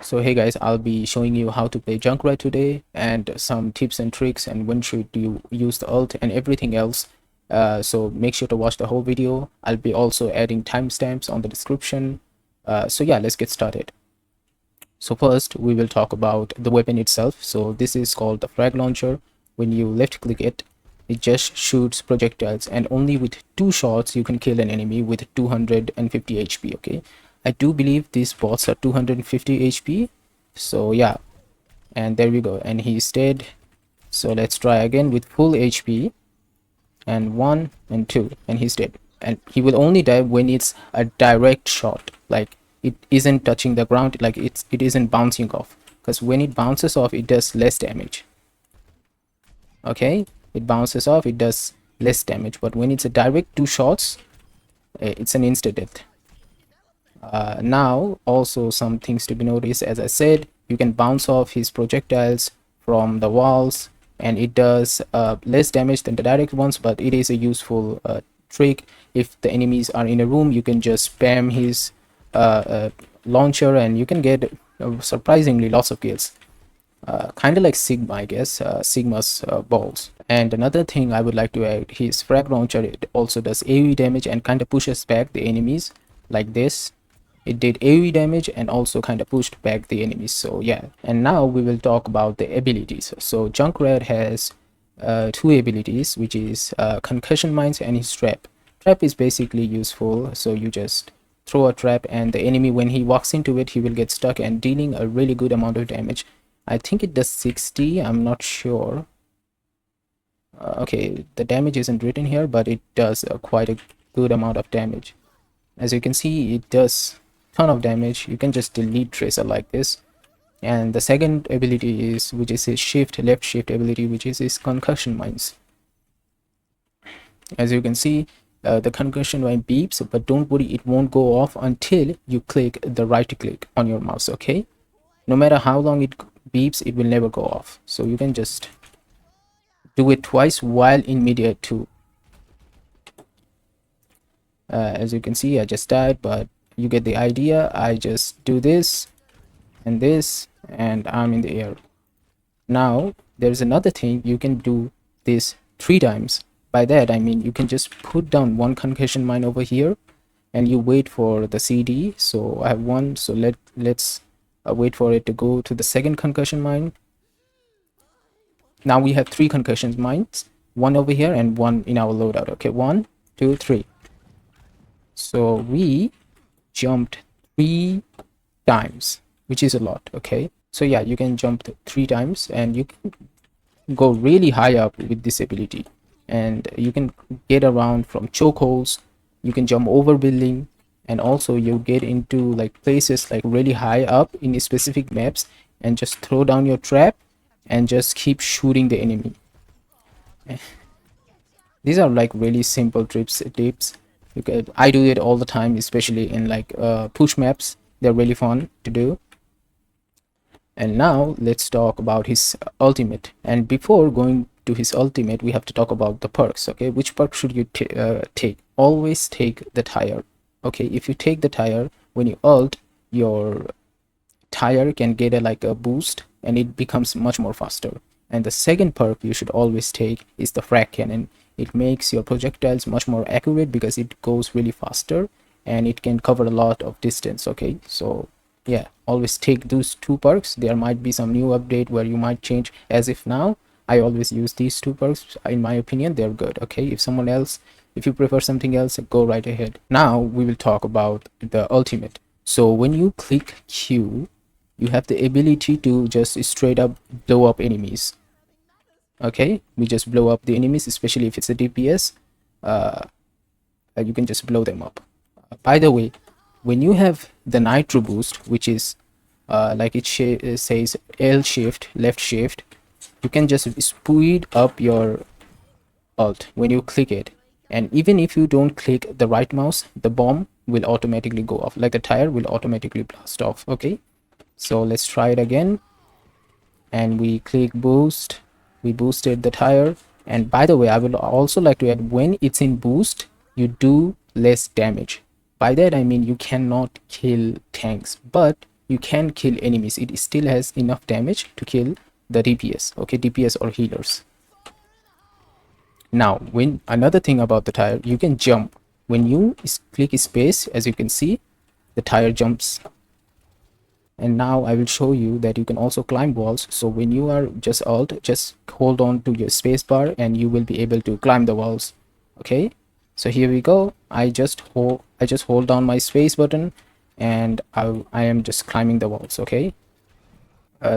So hey guys, I'll be showing you how to play Junkrat today and some tips and tricks and when should you use the ult and everything else. So make sure to watch the whole video. I'll be also adding timestamps on the description. So yeah, let's get started. So first we will talk about the weapon itself. So this is called the frag launcher. When you left click it, it just shoots projectiles and only with 2 shots you can kill an enemy with 250 HP. Okay, I do believe these bots are 250 HP. So yeah, and there we go, and he's dead. So let's try again with full HP, and 1 and 2, and he's dead. And he will only die when it's a direct shot, like it isn't touching the ground, like it isn't bouncing off, because when it bounces off it does less damage. Okay, it bounces off, it does less damage, but when it's a direct 2 shots, it's an instant death. Now also some things to be noticed. As I said, you can bounce off his projectiles from the walls and it does less damage than the direct ones, but it is a useful trick. If the enemies are in a room, you can just spam his launcher and you can get surprisingly lots of kills. Kind of like Sigma, I guess, Sigma's balls. And another thing I would like to add, his frag launcher, it also does AoE damage and kind of pushes back the enemies like this. It did AoE damage and also kind of pushed back the enemies. So yeah, and now we will talk about the abilities. So Junkrat has 2 abilities, which is concussion mines and his trap. Trap is basically useful, so you just throw a trap and the enemy, when he walks into it, he will get stuck and dealing a really good amount of damage. I think it does 60, I'm not sure. Okay, the damage isn't written here, but it does quite a good amount of damage. As you can see, it does ton of damage. You can just delete tracer like this. And the second ability is, which is his left shift ability, which is his concussion mines. As you can see, the concussion mine beeps, but don't worry, it won't go off until you click the right click on your mouse. Okay, no matter how long it beeps, it will never go off. So you can just do it twice while in midair too. As you can see, I just died, but you get the idea. I just do this and this and I'm in the air. Now there's another thing, you can do this 3 times. By that I mean you can just put down 1 concussion mine over here and you wait for the CD. So I have 1, so let's wait for it to go to the second concussion mine. Now we have 3 concussion mines, 1 over here and 1 in our loadout. Okay, 1 2 3. So we jumped 3 times, which is a lot. Okay, so yeah, you can jump 3 times and you can go really high up with this ability, and you can get around from chokeholds, you can jump over building, and also you get into like places like really high up in specific maps and just throw down your trap and just keep shooting the enemy. These are like really simple tips. I do it all the time, especially in like push maps. They're really fun to do. And now let's talk about his ultimate. And before going to his ultimate, we have to talk about the perks. Okay, which perk should you take? Always take the tire. Okay, if you take the tire, when you ult, your tire can get like a boost and it becomes much more faster. And the second perk you should always take is the frag cannon. It makes your projectiles much more accurate because it goes really faster and it can cover a lot of distance. Okay, so yeah, always take those 2 perks. There might be some new update where you might change. As if now I always use these 2 perks. In my opinion, they're good. Okay, if you prefer something else, go right ahead. Now we will talk about the ultimate. So when you click Q, you have the ability to just straight up blow up enemies. Okay, we just blow up the enemies, especially if it's a DPS. You can just blow them up. By the way, when you have the nitro boost, which is like it says L shift, left shift, you can just speed up your ult when you click it. And even if you don't click the right mouse, the bomb will automatically go off, like the tire will automatically blast off. Okay, so let's try it again. And we click boost, we boosted the tire. And by the way, I would also like to add, when it's in boost, you do less damage. By that I mean you cannot kill tanks, but you can kill enemies. It still has enough damage to kill the DPS, okay, DPS or healers. Now, when another thing about the tire, you can jump. When you click space, as you can see, the tire jumps. And now I will show you that you can also climb walls. So when you are just alt, just hold on to your space bar and you will be able to climb the walls. Okay, so here we go. I just hold down my space button and I am just climbing the walls. Okay,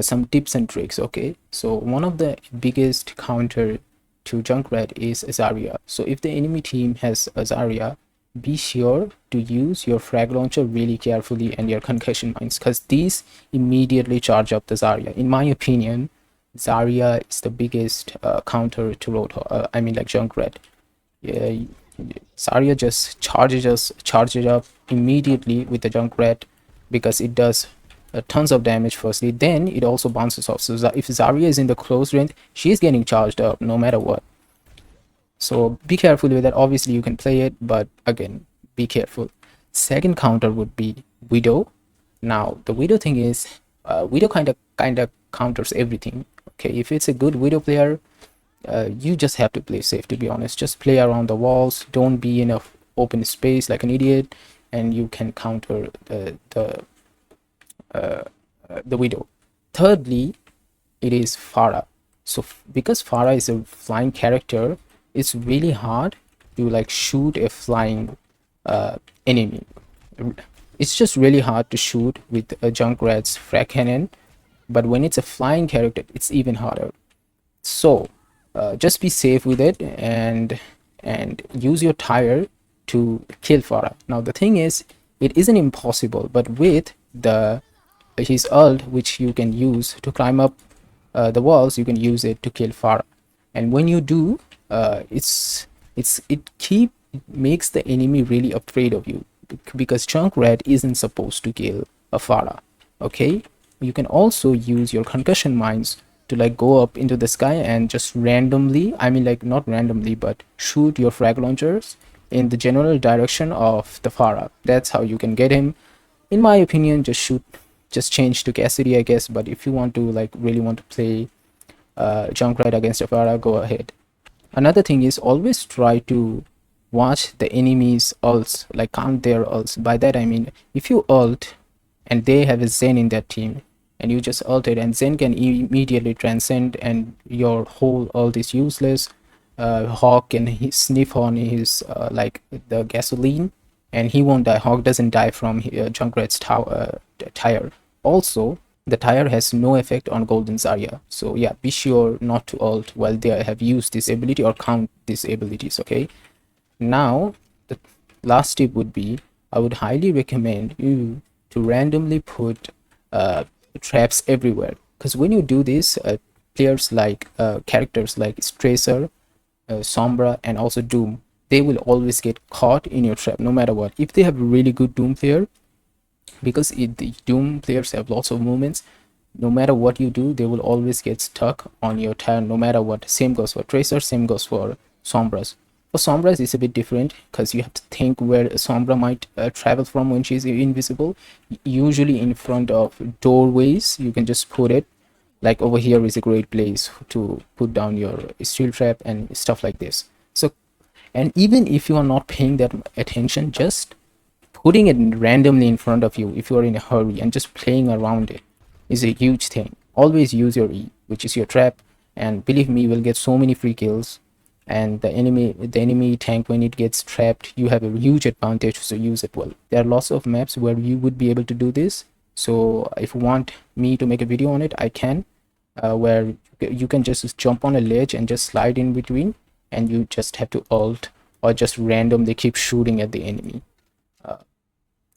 some tips and tricks. Okay, so one of the biggest counter to Junkrat is Zarya. So if the enemy team has a Zarya, be sure to use your frag launcher really carefully and your concussion mines, because these immediately charge up the Zarya. In my opinion, Zarya is the biggest counter to Roadhog. I mean, like Junkrat. Yeah, Zarya just charges up immediately with the Junkrat because it does tons of damage firstly, then it also bounces off. So if Zarya is in the close range, she's getting charged up no matter what. So be careful with that. Obviously you can play it, but again, be careful. Second counter would be Widow. Now the Widow thing is, Widow kind of counters everything. Okay, if it's a good Widow player, you just have to play safe, to be honest. Just play around the walls, don't be in a open space like an idiot, and you can counter the Widow. Thirdly, it is Pharah. So because Pharah is a flying character, it's really hard to like shoot a flying enemy. It's just really hard to shoot with a Junkrat's frag cannon, but when it's a flying character, it's even harder. So just be safe with it and use your tire to kill Pharah. Now the thing is, it isn't impossible, but with his ult, which you can use to climb up the walls, you can use it to kill Pharah. And when you do, it makes the enemy really afraid of you, because Junkrat isn't supposed to kill a Pharah. Okay, you can also use your concussion mines to like go up into the sky and just randomly, I mean like not randomly, but shoot your frag launchers in the general direction of the Pharah. That's how you can get him. In my opinion, just change to Cassidy, I guess. But if you want to like really want to play Junkrat against a Pharah, go ahead. Another thing is, always try to watch the enemy's ults, like count their ults. By that I mean, if you ult and they have a Zen in that team and you just ulted, and Zen can immediately transcend and your whole ult is useless, Hawk can sniff on his like the gasoline and he won't die. Hawk doesn't die from Junkrat's tire. Also, the tire has no effect on Golden Zarya. So yeah, be sure not to ult while they have used this ability, or count these abilities. Okay, now the last tip would be, I would highly recommend you to randomly put traps everywhere, because when you do this, players like characters like Tracer, Sombra, and also Doom, they will always get caught in your trap no matter what. If they have a really good Doom player, because the Doom players have lots of movements, no matter what you do, they will always get stuck on your tire no matter what. Same goes for Tracer, same goes for Sombras. For Sombras, it's a bit different because you have to think where Sombra might travel from when she's invisible. Usually in front of doorways, you can just put it. Like over here is a great place to put down your steel trap and stuff like this. So, and even if you are not paying that attention, just putting it randomly in front of you if you are in a hurry and just playing around it is a huge thing. Always use your E, which is your trap, and believe me, you will get so many free kills. And the enemy tank, when it gets trapped, you have a huge advantage, so use it well. There are lots of maps where you would be able to do this, so if you want me to make a video on it, I can, where you can just jump on a ledge and just slide in between, and you just have to ult or just randomly keep shooting at the enemy.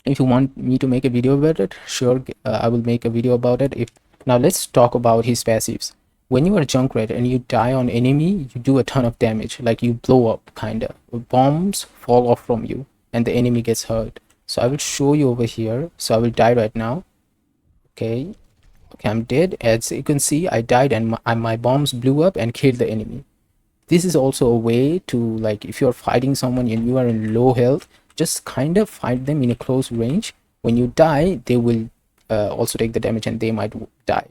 If you want me to make a video about it, sure, I will make a video about it. Now let's talk about his passives. When you are Junkrat and you die on enemy, you do a ton of damage, like you blow up kinda. Bombs fall off from you and the enemy gets hurt. So I will show you over here. So I will die right now. Okay, I'm dead. As you can see, I died and my bombs blew up and killed the enemy. This is also a way to, like, if you're fighting someone and you are in low health, just kind of fight them in a close range. When you die, they will also take the damage and they might die.